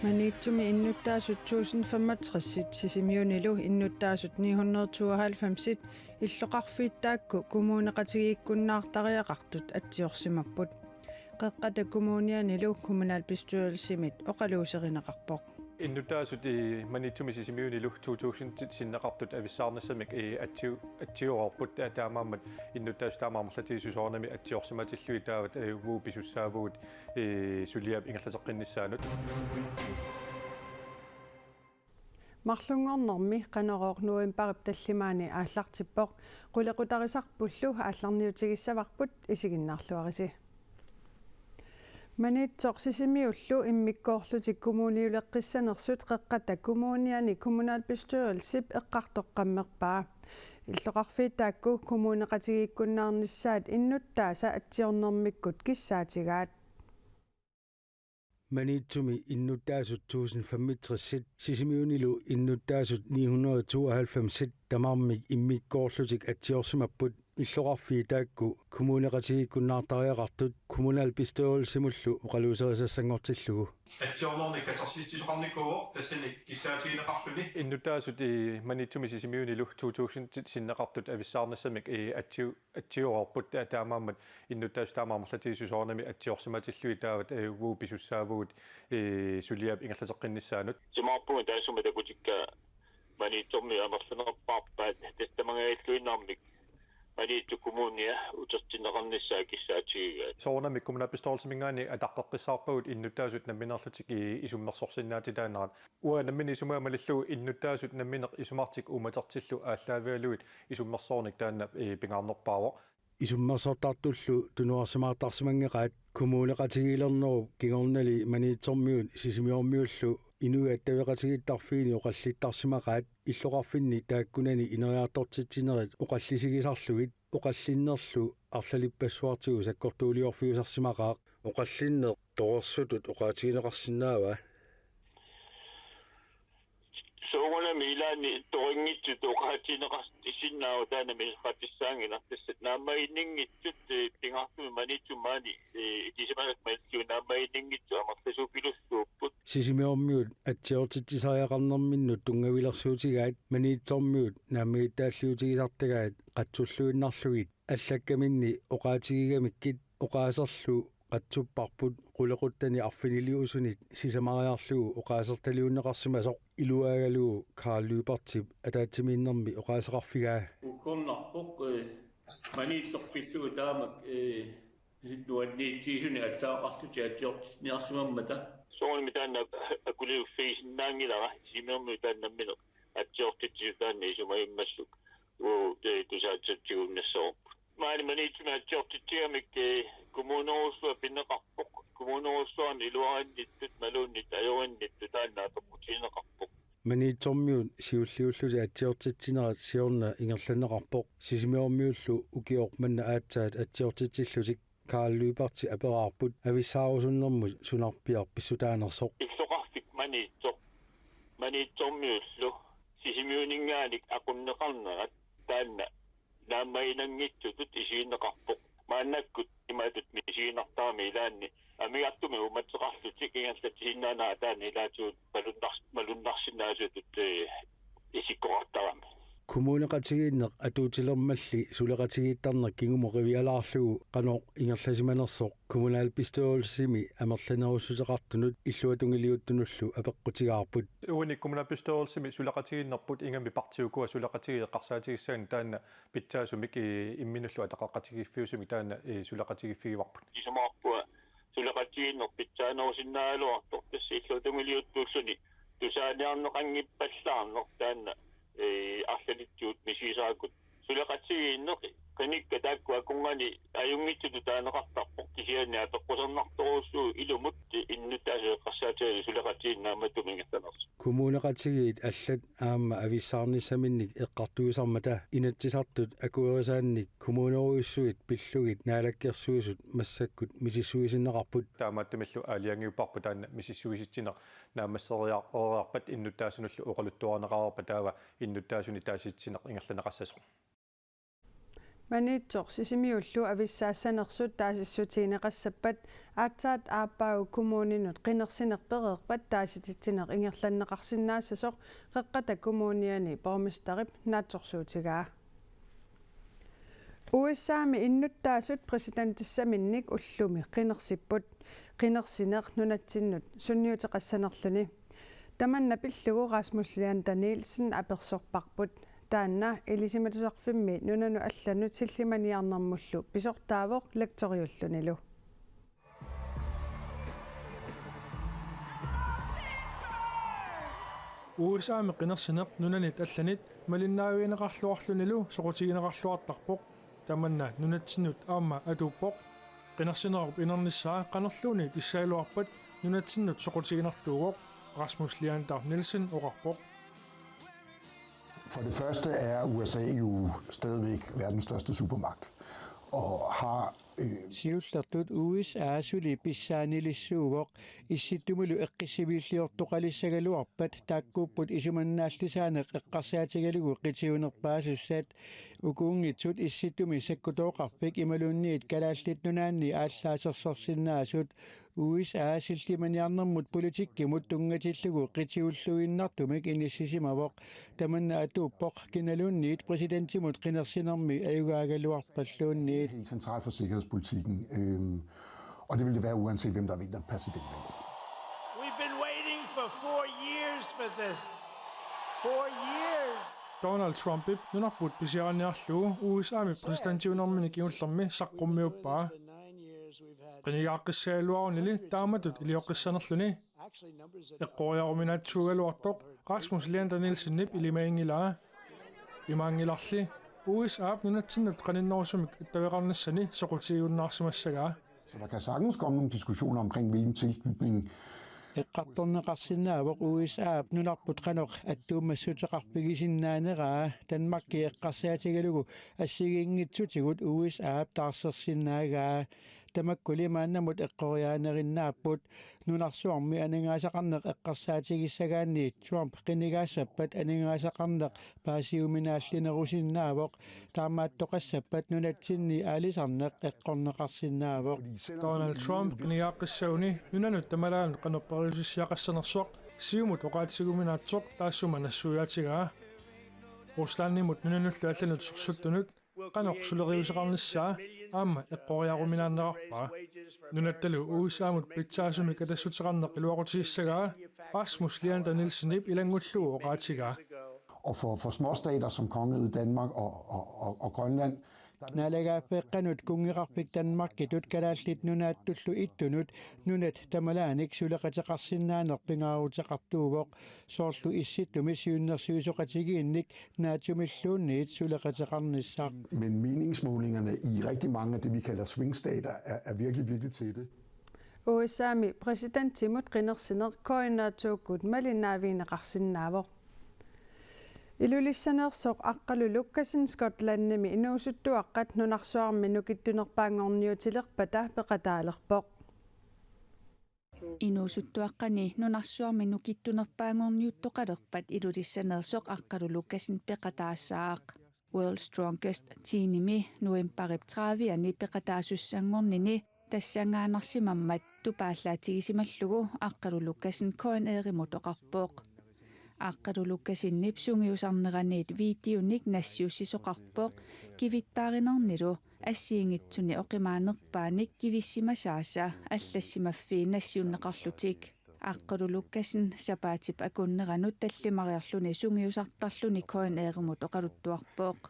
Maniitsumi innuttaasut 1065 sisimiunilu innuttaasut 992 illoqarfiittaakku kumuuneqatigiikkunnaartariaqartut atsiorsimapput qeqqata kumuunianilu kommunal bestyrelsimit oqaluuserineqarpoq innuttaasut maniitsumi sisimiunilu 2000 sinneqartut avissaarnassamik atsiuorput taamaammat innuttaasut taamaamерлатигисусоорнами atsiorsimatillui taavat uupissussaavugut suliap ingerlateqqinnissaanut Марлунгорнэрми qanoroq nuimparip tallimaani ааллартиппоq qulequtarisarpullu аалларниутигиссаварпут исигиннаарлуарisi Manitsoqsisimiullu immikkoorlutik kumuuniuleqqissanersut qeqqata kumuuniani kommunalbestyrelsip eqqartoqqammerpaa illoqarfiittaakku kumuuneqatigiikkunnaarnissaat innuttaasa atsiornermikkut kissaatigaat Maniitsumi innuttaasut 1065 sisimiunilu innuttaasut 992 tamarmik immikkoorlutik atsiorsimapput illoqarfiitaakku kumuuneqatigiikkunnaartariaqartut kommunal bestyrelsimullu oqaluuserisassangortillugu atsiornernik katarsiistisoqarnikkuuo tassanik kissaatigineqarluni innuttaasut maniitsumi sisimiunilu 2000 sinneqartut avissaarnassamik atsiuorput taamaammat innuttaasut taamaamерлатигисусоорнами atsiorsimatillui taavat uupissussaavugut suliap ingerlateqqinnissaanut simaarpuga taasuma takutikka maniitsormi amerlunerparpaat tastamagailluinnaarmik maniittu kumuunia utertinneqarnissaa kissaatigigaat soornamik kommunalbestyrelsimingaani ataqqeqqissaarpagut innuttaasut namminerlutik isummersorsinnaatitaanerat uanammin isumaamalallu innuttaasut nammineq isumartik umatertillu ааllaavialuit isummersoornik taanna pingaarnerpaavo isummersortartullu tunuarsimaartarsimangeqaat kumuuneqatigiilerneru kigornali maniitsormiut sisimiormiullu inuattaveqatigittarfiini oqallittarsimaqaat illoqarfinni taakkunani ineriartortitsinerit oqallisigisarlugit oqallinnerlu arlalipassuartigu sakkortuuliorfiusarsimaqaaq oqallinner torersutut oqaatigineqarsinnaava soonami ilaani toringittut oqaatigineqarsinnaawa taanami qatissaanginartassat naammainningittut pingartumi maniitsumaani tisamanak malkiu naammainningittut amerlasuupilussuupput sisimiormiut atsiortitsisariaqarnerminnut tungavilersuutigaat maniitsormiut naammigittaalliutigisartagaat qatsulluinnarlugit allakkaminni oqaatigigamikkit oqaaserlu qatsupparput qulequttani arfiniliusunit sisamariarlugu oqaasertaliunneqarsimasoq iluagalugu Karl Lybertip ataatsimiinnermi oqaaseqarfigaa ukornarpoq maniitsorpillugu taamak nuanniittiisuni allaaqarluti atsiortisniarsimammata soonmi taanna akuliuffiisinnaangilara simermi taannammineq atsiortitsiutaanni isumayimmassuk tusaatsattiguunnassoo maani maniitsumi atsiortitsigamik kumuunerussua pinneqarpoq kumuunerussuarni iluarannittut maluunnit ajorannittut taannaatoqqutigineqarpoq maniitsormiut siulliulluti atsiortitsinerat siorna ingerlanneqarpoq sisimiormiullu ukiormanna aatsaat atsiortitsillutik Karl Lybertsi aperaarput avissaarusunnermut sunarpiarpissutaanersoq illoqarfik maniitsormiullu sisimiuningaanik aqunneqarnerat taanna naammainanngitsutut isiinneqarpoq maannakkut imatut misiinartaami ilaanni amigartumi umatseqarlutik ingerlatisinnaanaa taani ilaatuut malunnarsinnaasutut isikkoqartarami kumuuneqatigiinneq atuutilermalli suleqatigiittarneq kingumoqivialaarlugu qanoq ingerlasimanersoq kommunal bestyrelsimi amerlanerussuteqartunut illuatungiliuttunullu apeqqutigaarput uanik kommunal bestyrelsimi suleqatigiinnerput ingami partiukua suleqatigiiqarsaatigissaani taanna pitsaasumik imminullu ataqaqqatigiffiusumi taanna suleqatigiffigivarput isumaarpua suleqatigiinner pitsaanerusinnaaluartor tassi illuatungiliuttuulluni tusaaniarneqanngippallaarner taanna арлалитсуут мисисаакут сулеқатсигииннеқ каникка таакку акунгани аюнгитсуту таанеқартарпоқ кисиани атеққусернарторуссуу илумут иннутаасеққарсаатиали сулеқатсигиннааматтумингертанерс kumuuneqatigiit allat aamma avissаарnissaminnik eqqartuusarmata inatsisartut akuerisaannik kumuuneruissuit pillugit naalakkersuisut massakkut misissuisinneqarput taamaattumillu aaliangiupparpu taanna misissuisitsinaq naamasseriarpat innutaasunullu oqaluttuarneqarerpa taava innutaasuni taasitsinaq ingerlaneqassasru Maniitsoq sisimiullu avissaasanersut taasissutiineqassappat aatsaat aappaagu kumuuninut qinersinerpereerpat taasitittineq ingerlanneqarsinnaasasoq qeqqata kumuuniani pormistarip naatsorsuutigaa USAami innuttaasut presidenttissaminnik ullumi qinersipput qinersineq nunatsinnut sunniuteqassanerluni tamanna pillugu Rasmus Leander Nielsen apersorparput taanna ilisimatusarfimmi nunanu allanut sillimaniarnermullu pisortaavoq lektoriullunilu USAami qinersineq nunanit allanit malinnaaviineqarluarlunilu soqutigineqarluartarpoq tamanna nunatsinnut aamma atuuppoq qinersinerup inernissaa qanerluuni tissailuarpat nunatsinnut soqutiginertuugoq Rasmus Leander Nielsen oqarpoq. For det første er USA jo stadigvæk verdens største supermagt og har siullertut USA suli pissaanilissuuvoq issittumulu eqqissimiilliortoqalissagaluarpat taakkuupput isumannaallisaaneq eqqarsaatigalugu qitiunerpaasussat ukuungitsut issittumi sakkutooqarpik imaluunniit kalaallit nunaanni ааllааsersorsinnaasut USA siltimaniarnermut politikkimut tungatillugu qitiulluinnartumik inissisimavoq tamanna atuuppoq kinaluunniit presidenttimut qinersinermi ayugaagaluarpalluunniit helt centralt for sikkerhedspolitikken, og det vil det være uanset hvem der vinder præsidentvalget. We've been waiting for 4 years for this. 4 years. Donald Trumpip nunarput pisiaaniarlugu USAami presidenttiunermini kiullermi saqqummiuppaa qinigaaqissaaluarunili taamatut ilioqissanerluni eqqoriaruminaatsuugaluartoq Rasmus Leander Nielsennip ilimaingilaa imaangilarli USAap nunatsinnut qaninnorsumik ittaveqarnassani soqutigiunnaarsimassagaa. Så der kan sagtens komme nogle diskussioner omkring hvilken tilknytning eqqartorneqarsinnaavoq USAap nunarput qanoq attuummassutеқарпигисиннааneraa Danmarkki eqqarsaatigalugu assigiinngitsutigut USAap taarsersinnaagaa tamakkulimaannamut eqqoriaanerinnaapпут nunarsuarmi aningaasaqarneq eqqarsaatigisagaanni Trump qinigaassappat aningaasaqarneq paasiuminaallinerusinnaavoq taamaattoqassappat nunatsinni aalisarneq eqqorneqarsinnaavoq Donald Trump qinigaaqissauni nunanut tamalaanut qanerpariusissiaqassanersoq siumut oqaatiguminaatsoq taassuma nassuuyaatigaa Ruslandimut nunanullu allanut sursuttunut qanoq suleriuseqarnissaa aamma eqqoriaruminaannerarpaa nunattalu USAamut pitsaasumi katassutiqarneq iluaqutigissagaa Rasmus Leander Nielsennip ilangullugu oqaatigaa og for småstater som kongeriget Danmark og Grønland. nalagaappeqqanut kungiqarpik Danmarkitut kalaallit nunaаттullu ittunut nunat tamalaanik suleqateqarsinnaanerpingaaruteqartuuvoq soorlu issittumi siunnersuisoqatigiinnik naatumilluunniit suleqateqarnissaaq. Men meningsmålingerne i rigtig mange af det, vi kalder swingstater, er virkelig tætte. USAami presidenttimut qinersineq koinaatuukkut malinnaaviineqarsinnaavoq Ilulissanersoq aqqalulukkasin Skotlandnimi inuusuttuaqqat nunarsuarmi nukittunerpaangorniutilerpata peqataalerpoq Inuusuttuaqqani nunarsuarmi nukittunerpaangorniuttoqalerpat ilulissanersoq aqqalulukkasin peqataassaaq World Strongest tiinimi nuimparip 30ani peqataasussanngornini tassangaanarsimammat tupaallaatigisimаллугу aqqalulukkasin koineerimutoqarpoq aqqalulukkasinнип sungiusarneraniit viitiunnik nassiussisoqarpoq kivittaaринернилу ассиингитсуни оқимаанерпааник кивиссимасааса аллассимаффии нассиуннеқарлутик aqqalulukkasin sapaatip akunneranut tallimariarluni sungiusartarluni koineerimut oqaluttuarpoq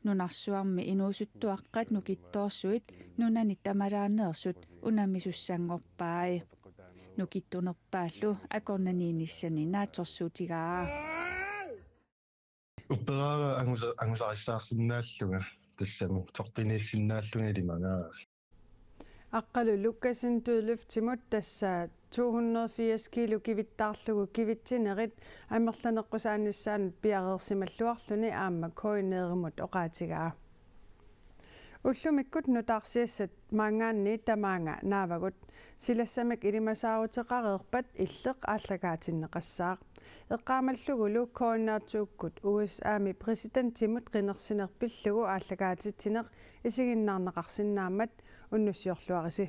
nunarsuarmi inuusuttuaqqat nukittoorsuit nunani tamalaaneersut unamisussangorpaai nukittunerpaallu akornaniinissani naatsorsuutigaa upperara angusarissaarsиннааллуга тассаму тоққинииссиннааллугилимангаа aqqalulukkasin tuuluftimut tassaa 280 kilo kivittaarlugu kivittinerit amerlaneqqusaannissaanut piareersimalluarluni aamma koineerimut oqaatigaa уллумиккут нутаарсиассат маангаанни тамаанга наавагут силассамак илимасаарутеқареерпат иллеқ ааллагаатиннеқассаақ eqqaamallugu koonnaartuukkut USAmi presidenttimut qinersinerpillugu aalлагаатитсинеq isiginnaarneqarsinnaammat unnussiorluarisi